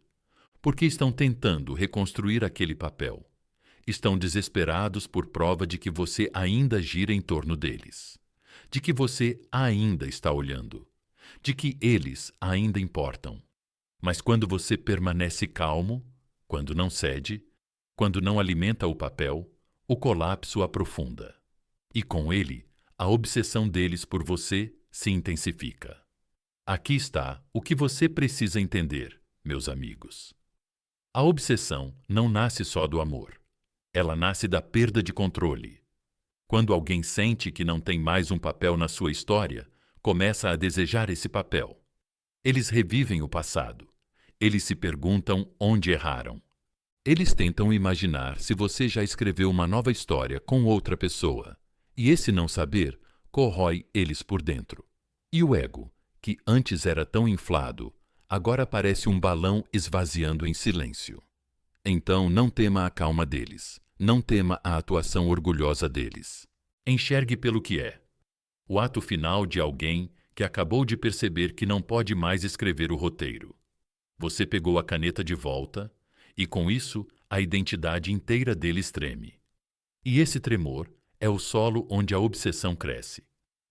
Porque estão tentando reconstruir aquele papel. Estão desesperados por prova de que você ainda gira em torno deles, de que você ainda está olhando, de que eles ainda importam. Mas quando você permanece calmo, quando não cede, quando não alimenta o papel, o colapso aprofunda. E com ele, a obsessão deles por você se intensifica. Aqui está o que você precisa entender, meus amigos. A obsessão não nasce só do amor. Ela nasce da perda de controle. Quando alguém sente que não tem mais um papel na sua história, começa a desejar esse papel. Eles revivem o passado. Eles se perguntam onde erraram. Eles tentam imaginar se você já escreveu uma nova história com outra pessoa. E esse não saber corrói eles por dentro. E o ego, que antes era tão inflado, agora parece um balão esvaziando em silêncio. Então não tema a calma deles. Não tema a atuação orgulhosa deles. Enxergue pelo que é. O ato final de alguém que acabou de perceber que não pode mais escrever o roteiro. Você pegou a caneta de volta e, com isso, a identidade inteira deles treme. E esse tremor é o solo onde a obsessão cresce.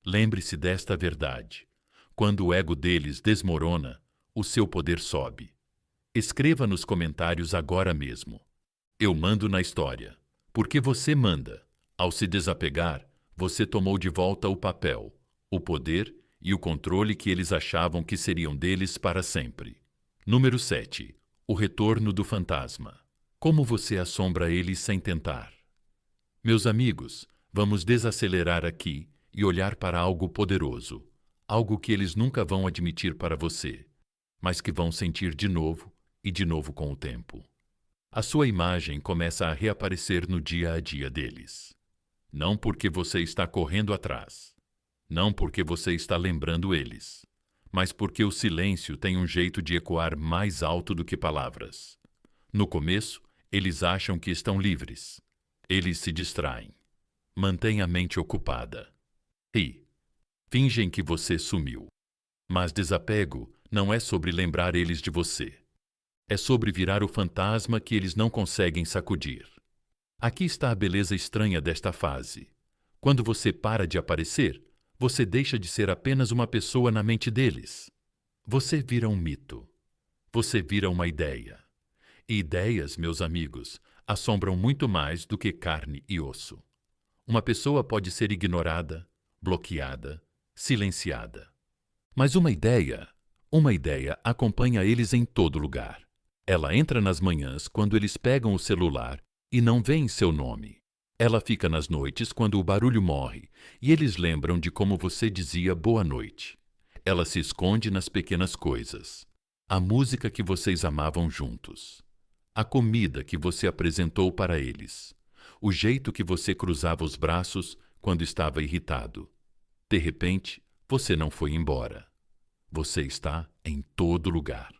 Lembre-se desta verdade. Quando o ego deles desmorona, o seu poder sobe. Escreva nos comentários agora mesmo. Eu mando na história. Porque você manda. Ao se desapegar, você tomou de volta o papel, o poder e o controle que eles achavam que seriam deles para sempre. Número 7. O retorno do fantasma. Como você assombra eles sem tentar? Meus amigos, vamos desacelerar aqui e olhar para algo poderoso. Algo que eles nunca vão admitir para você, mas que vão sentir de novo e de novo com o tempo. A sua imagem começa a reaparecer no dia a dia deles. Não porque você está correndo atrás. Não porque você está lembrando eles. Mas porque o silêncio tem um jeito de ecoar mais alto do que palavras. No começo, eles acham que estão livres. Eles se distraem. Mantenha a mente ocupada. Ri. Fingem que você sumiu. Mas desapego não é sobre lembrar eles de você. É sobre virar o fantasma que eles não conseguem sacudir. Aqui está a beleza estranha desta fase. Quando você para de aparecer, você deixa de ser apenas uma pessoa na mente deles. Você vira um mito. Você vira uma ideia. E ideias, meus amigos, assombram muito mais do que carne e osso. Uma pessoa pode ser ignorada, bloqueada, silenciada. Mas uma ideia acompanha eles em todo lugar. Ela entra nas manhãs quando eles pegam o celular e não veem seu nome. Ela fica nas noites quando o barulho morre e eles lembram de como você dizia boa noite. Ela se esconde nas pequenas coisas. A música que vocês amavam juntos. a comida que você apresentou para eles, o jeito que você cruzava os braços quando estava irritado. De repente, você não foi embora. Você está em todo lugar.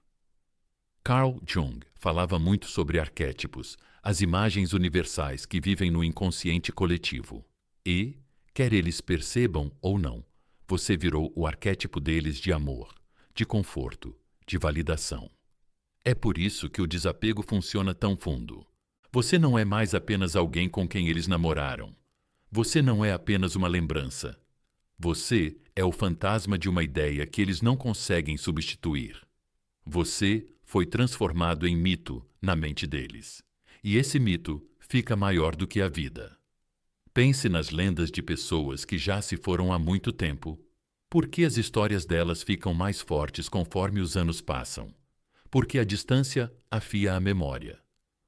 Carl Jung falava muito sobre arquétipos, as imagens universais que vivem no inconsciente coletivo. E, quer eles percebam ou não, você virou o arquétipo deles de amor, de conforto, de validação. É por isso que o desapego funciona tão fundo. Você não é mais apenas alguém com quem eles namoraram. Você não é apenas uma lembrança. Você é o fantasma de uma ideia que eles não conseguem substituir. Você foi transformado em mito na mente deles. E esse mito fica maior do que a vida. Pense nas lendas de pessoas que já se foram há muito tempo. Por que as histórias delas ficam mais fortes conforme os anos passam? Porque a distância afia a memória.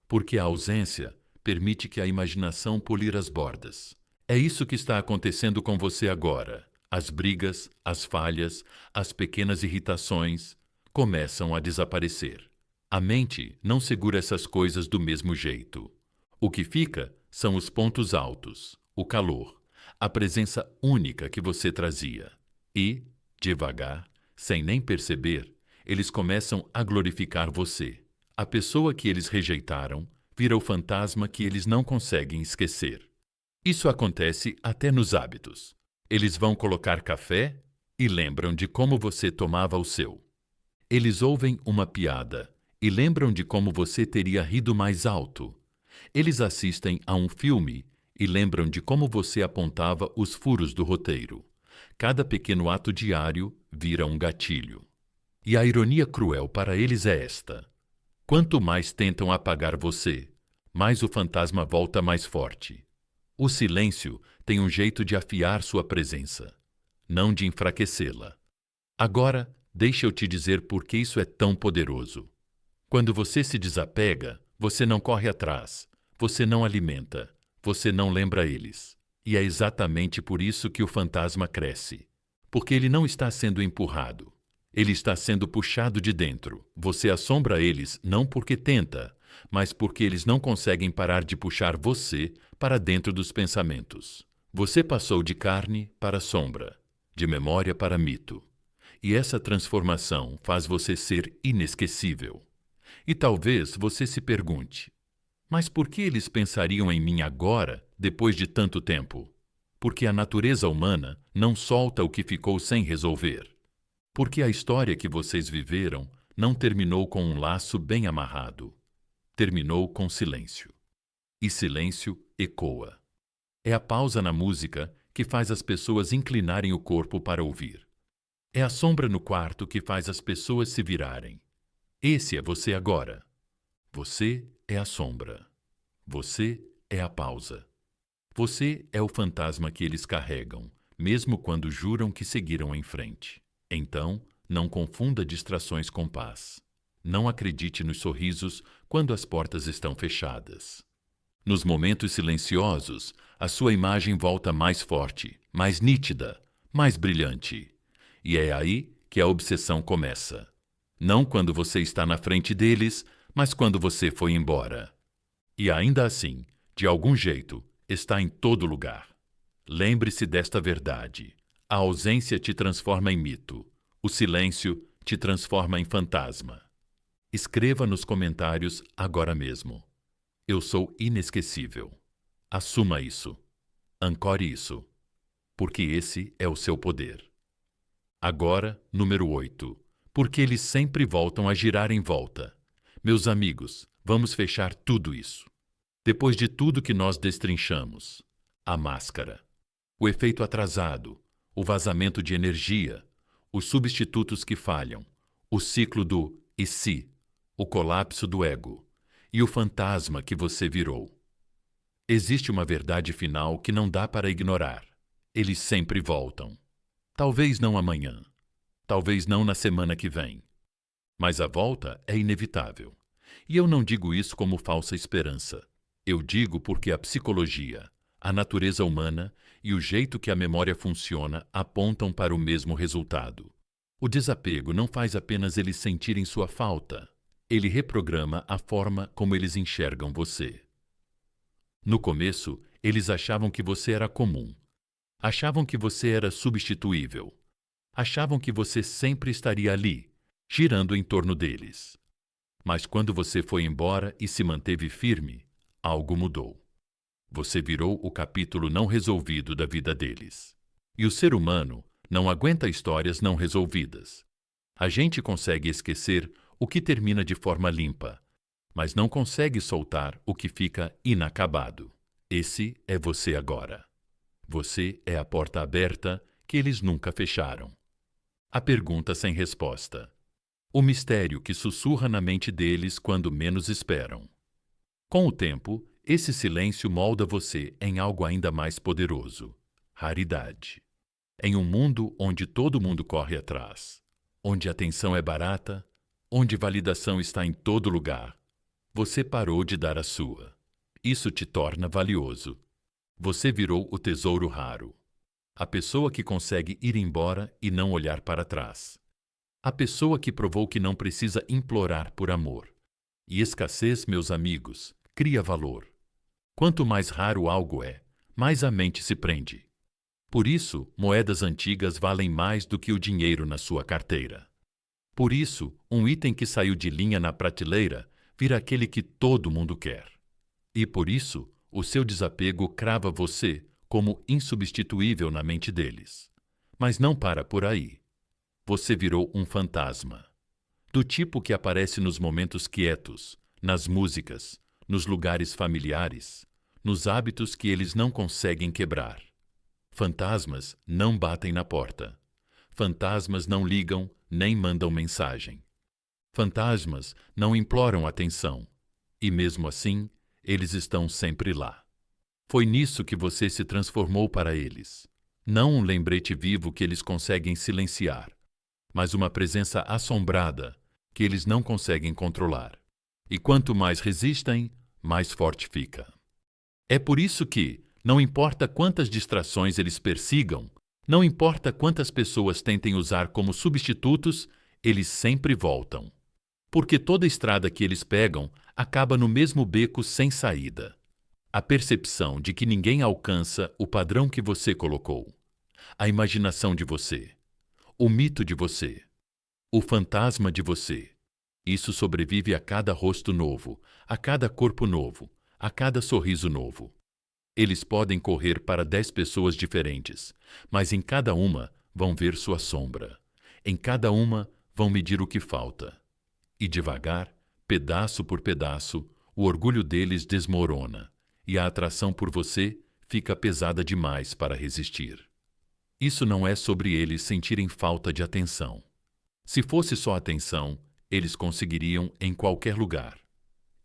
Porque a ausência permite que a imaginação polir as bordas. É isso que está acontecendo com você agora. As brigas, as falhas, as pequenas irritações começam a desaparecer. A mente não segura essas coisas do mesmo jeito. O que fica são os pontos altos, o calor, a presença única que você trazia. E, devagar, sem nem perceber, eles começam a glorificar você. A pessoa que eles rejeitaram vira o fantasma que eles não conseguem esquecer. Isso acontece até nos hábitos. Eles vão colocar café e lembram de como você tomava o seu. Eles ouvem uma piada e lembram de como você teria rido mais alto. Eles assistem a um filme e lembram de como você apontava os furos do roteiro. Cada pequeno ato diário vira um gatilho. E a ironia cruel para eles é esta: quanto mais tentam apagar você, mais o fantasma volta mais forte. O silêncio tem um jeito de afiar sua presença, não de enfraquecê-la. Agora, deixa eu te dizer por que isso é tão poderoso. Quando você se desapega, você não corre atrás, você não alimenta, você não lembra eles. E é exatamente por isso que o fantasma cresce. Porque ele não está sendo empurrado. Ele está sendo puxado de dentro. Você assombra eles não porque tenta, mas porque eles não conseguem parar de puxar você para dentro dos pensamentos. Você passou de carne para sombra, de memória para mito. E essa transformação faz você ser inesquecível. E talvez você se pergunte: mas por que eles pensariam em mim agora, depois de tanto tempo? Porque a natureza humana não solta o que ficou sem resolver. Porque a história que vocês viveram não terminou com um laço bem amarrado. Terminou com silêncio. E silêncio ecoa. É a pausa na música que faz as pessoas inclinarem o corpo para ouvir. É a sombra no quarto que faz as pessoas se virarem. Esse é você agora. Você é a sombra. Você é a pausa. Você é o fantasma que eles carregam, mesmo quando juram que seguiram em frente. Então, não confunda distrações com paz. Não acredite nos sorrisos quando as portas estão fechadas. Nos momentos silenciosos, a sua imagem volta mais forte, mais nítida, mais brilhante. E é aí que a obsessão começa. Não quando você está na frente deles, mas quando você foi embora. E ainda assim, de algum jeito, está em todo lugar. Lembre-se desta verdade. A ausência te transforma em mito. O silêncio te transforma em fantasma. Escreva nos comentários agora mesmo: eu sou inesquecível. Assuma isso. Ancore isso. Porque esse é o seu poder. Agora, número 8. Porque eles sempre voltam a girar em volta. Meus amigos, vamos fechar tudo isso. Depois de tudo que nós destrinchamos: a máscara, o efeito atrasado, o vazamento de energia, os substitutos que falham, o ciclo do e se, o colapso do ego e o fantasma que você virou. Existe uma verdade final que não dá para ignorar. Eles sempre voltam. Talvez não amanhã, talvez não na semana que vem, mas a volta é inevitável. E eu não digo isso como falsa esperança. Eu digo porque a psicologia, a natureza humana e o jeito que a memória funciona apontam para o mesmo resultado. O desapego não faz apenas eles sentirem sua falta. ele reprograma a forma como eles enxergam você. No começo, eles achavam que você era comum. Achavam que você era substituível. Achavam que você sempre estaria ali, girando em torno deles. Mas quando você foi embora e se manteve firme, algo mudou. Você virou o capítulo não resolvido da vida deles. E o ser humano não aguenta histórias não resolvidas. A gente consegue esquecer o que termina de forma limpa, mas não consegue soltar o que fica inacabado. Esse é você agora. Você é a porta aberta que eles nunca fecharam. A pergunta sem resposta. O mistério que sussurra na mente deles quando menos esperam. Com o tempo, esse silêncio molda você em algo ainda mais poderoso. Raridade. Em um mundo onde todo mundo corre atrás, onde a atenção é barata, onde validação está em todo lugar, você parou de dar a sua. Isso te torna valioso. Você virou o tesouro raro. A pessoa que consegue ir embora e não olhar para trás. A pessoa que provou que não precisa implorar por amor. E escassez, meus amigos, cria valor. Quanto mais raro algo é, mais a mente se prende. Por isso, moedas antigas valem mais do que o dinheiro na sua carteira. Por isso, um item que saiu de linha na prateleira vira aquele que todo mundo quer. E por isso, o seu desapego crava você como insubstituível na mente deles. Mas não para por aí. Você virou um fantasma. Do tipo que aparece nos momentos quietos, nas músicas, nos lugares familiares, nos hábitos que eles não conseguem quebrar. Fantasmas não batem na porta. Fantasmas não ligam nem mandam mensagem. Fantasmas não imploram atenção. E mesmo assim, eles estão sempre lá. Foi nisso que você se transformou para eles. Não um lembrete vivo que eles conseguem silenciar, mas uma presença assombrada que eles não conseguem controlar. E quanto mais resistem, mais forte fica. É por isso que, não importa quantas distrações eles persigam, não importa quantas pessoas tentem usar como substitutos, eles sempre voltam. Porque toda estrada que eles pegam acaba no mesmo beco sem saída. A percepção de que ninguém alcança o padrão que você colocou. A imaginação de você. O mito de você. O fantasma de você. Isso sobrevive a cada rosto novo, a cada corpo novo, a cada sorriso novo. Eles podem correr para 10 pessoas diferentes, mas em cada uma vão ver sua sombra. Em cada uma vão medir o que falta. E devagar, pedaço por pedaço, o orgulho deles desmorona, e a atração por você fica pesada demais para resistir. Isso não é sobre eles sentirem falta de atenção. Se fosse só atenção, eles conseguiriam em qualquer lugar.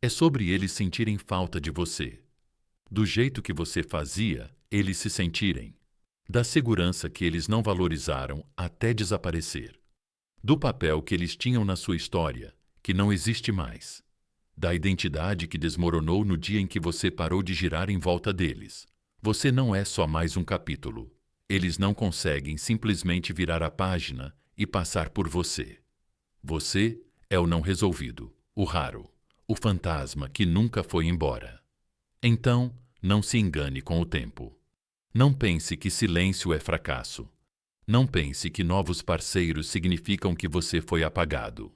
É sobre eles sentirem falta de você. Do jeito que você fazia eles se sentirem. Da segurança que eles não valorizaram até desaparecer. Do papel que eles tinham na sua história, que não existe mais. Da identidade que desmoronou no dia em que você parou de girar em volta deles. Você não é só mais um capítulo. Eles não conseguem simplesmente virar a página e passar por você. Você é o não resolvido, o raro, o fantasma que nunca foi embora. Então, não se engane com o tempo. Não pense que silêncio é fracasso. Não pense que novos parceiros significam que você foi apagado.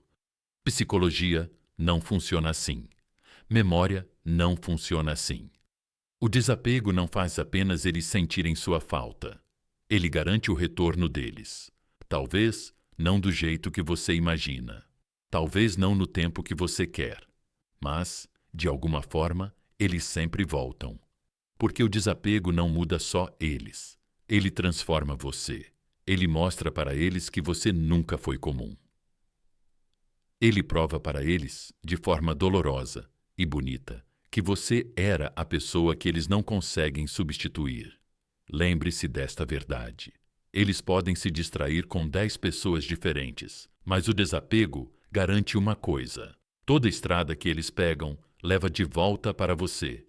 Psicologia não funciona assim. Memória não funciona assim. O desapego não faz apenas eles sentirem sua falta. Ele garante o retorno deles. Talvez não do jeito que você imagina. Talvez não no tempo que você quer. Mas, de alguma forma, eles sempre voltam. Porque o desapego não muda só eles. Ele transforma você. Ele mostra para eles que você nunca foi comum. Ele prova para eles, de forma dolorosa e bonita, que você era a pessoa que eles não conseguem substituir. Lembre-se desta verdade. Eles podem se distrair com 10 pessoas diferentes, mas o desapego garante uma coisa. Toda estrada que eles pegam leva de volta para você.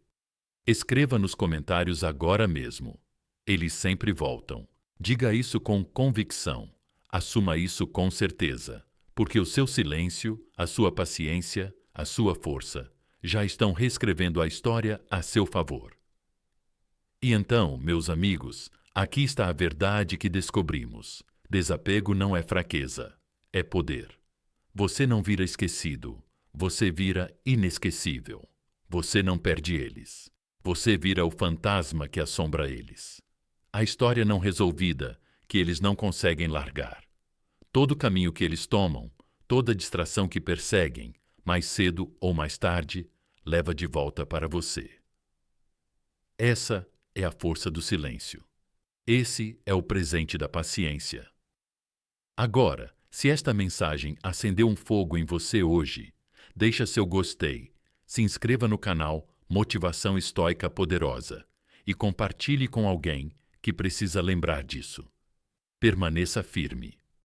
Escreva nos comentários agora mesmo. Eles sempre voltam. Diga isso com convicção. Assuma isso com certeza. porque o seu silêncio, a sua paciência, a sua força já estão reescrevendo a história a seu favor. E então, meus amigos, aqui está a verdade que descobrimos. Desapego não é fraqueza, é poder. Você não vira esquecido, você vira inesquecível. Você não perde eles. Você vira o fantasma que assombra eles. A história não resolvida que eles não conseguem largar. Todo caminho que eles tomam, toda distração que perseguem, mais cedo ou mais tarde, leva de volta para você. Essa é a força do silêncio. Esse é o presente da paciência. Agora, se esta mensagem acendeu um fogo em você hoje, deixa seu gostei, se inscreva no canal Motivação Estoica Poderosa e compartilhe com alguém que precisa lembrar disso. Permaneça firme.